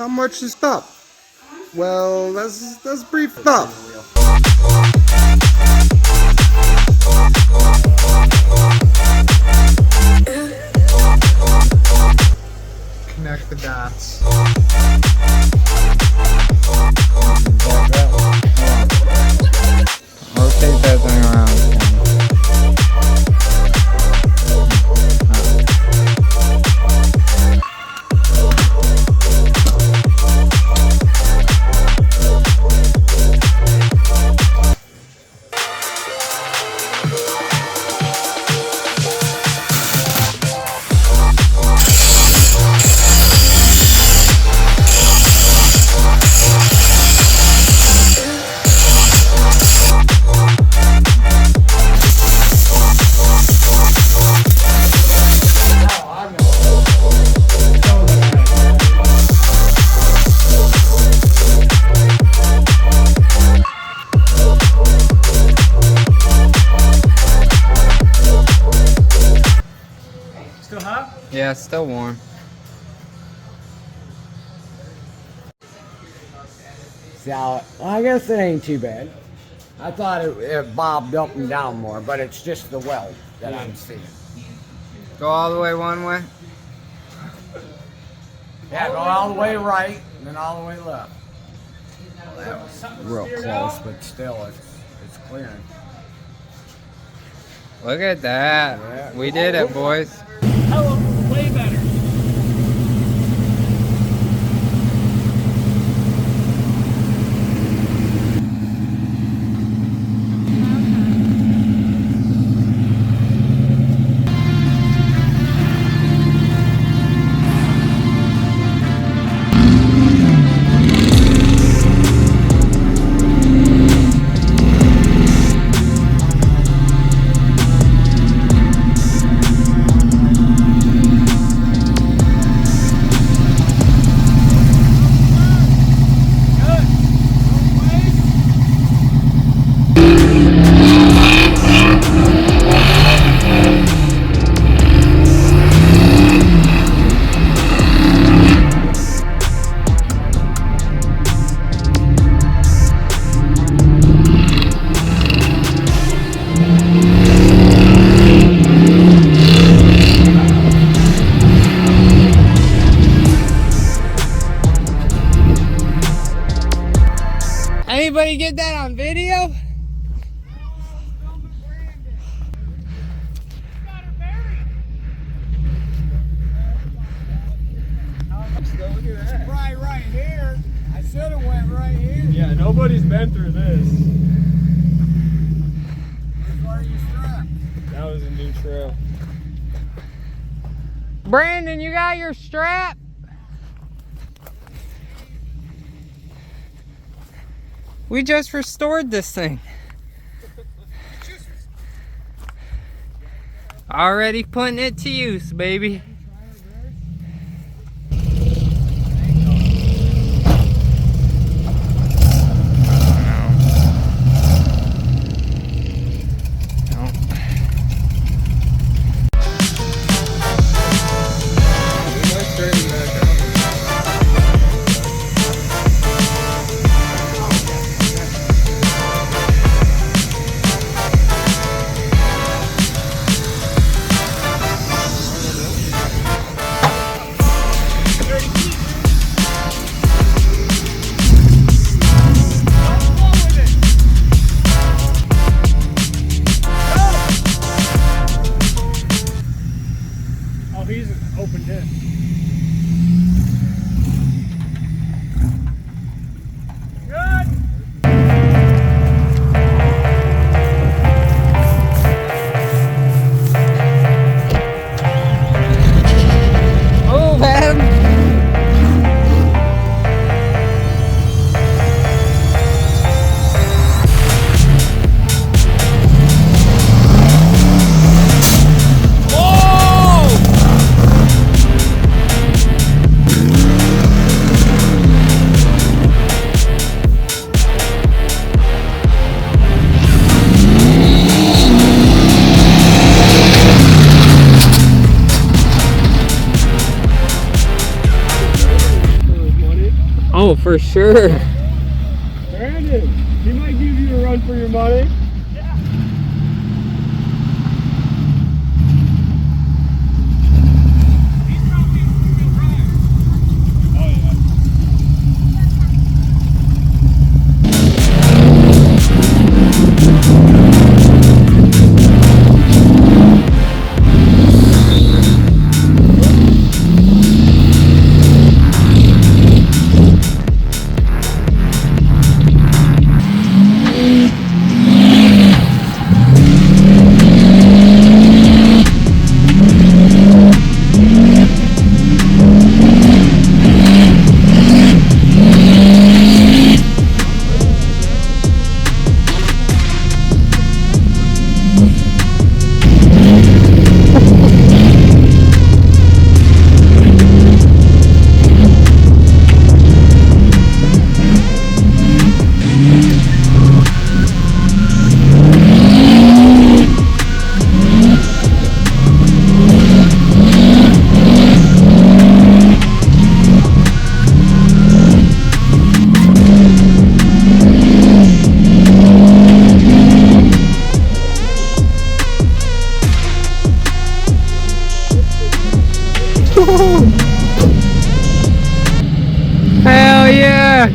How much is up? Well, that's brief stuff. Connect the dots. Rotate that thing around. Still hot? Yeah, it's still warm. So, I guess it ain't too bad. I thought it bobbed up and down more, but it's just the weld that I'm seeing. Go all the way one way. Yeah, go all the way right, and then all the way left. Well, that was real close, but still, it's clearing. Look at that. Yeah. We did it, boys. Hell, way better. Anybody get that on video? Right here. I should have went right here. Yeah, nobody's been through this. Where are you strapped? That was a new trail. Brandon, you got your strap? We just restored this thing. Already putting it to use, baby. Oh, for sure. Brandon, he might give you a run for your money. Hell yeah.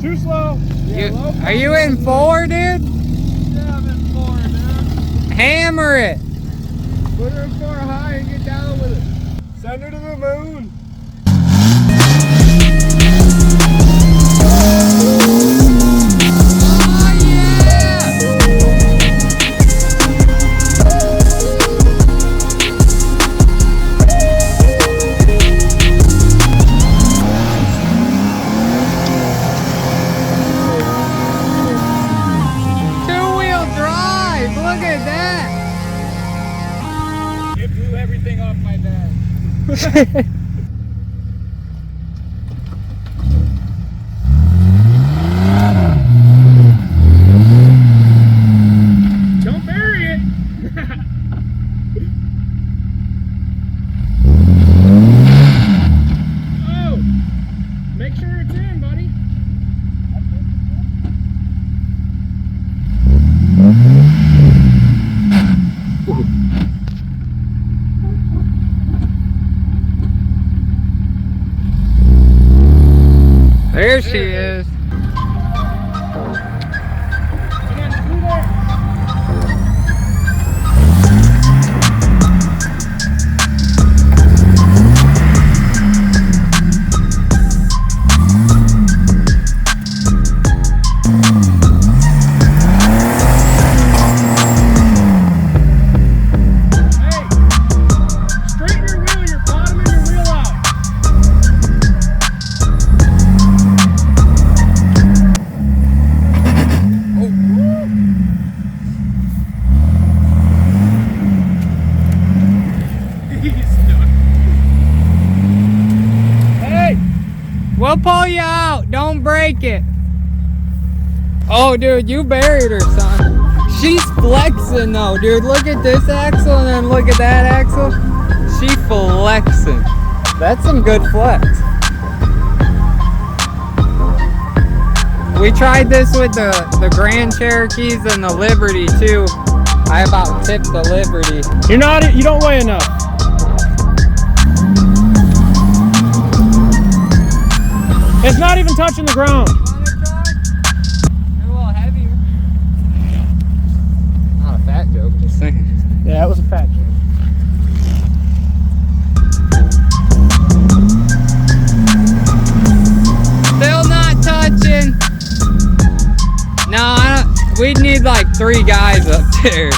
Too slow. Are you in four, dude? Yeah, I'm in 4, dude. Hammer it. Put her in 4 high and get down with it. Send her to the moon. Oh, yeah. Two-wheel drive. Look at that. It blew everything off my dad. Don't bury it. Oh, make sure it's in, buddy. There she is. Straighten your wheel, you're bottoming your wheel out. Hey! We'll pull you out. Don't break it. Oh, dude, you buried her, son. She's flexing, though, dude. Look at this axle and then look at that axle. She flexing. That's some good flex. We tried this with the Grand Cherokees and the Liberty too. I about tipped the Liberty. You don't weigh enough. It's not even touching the ground. They're a little heavier. Not a fat joke, just saying. Yeah, it was a fat joke. Still not touching. No, we'd need like 3 guys up there.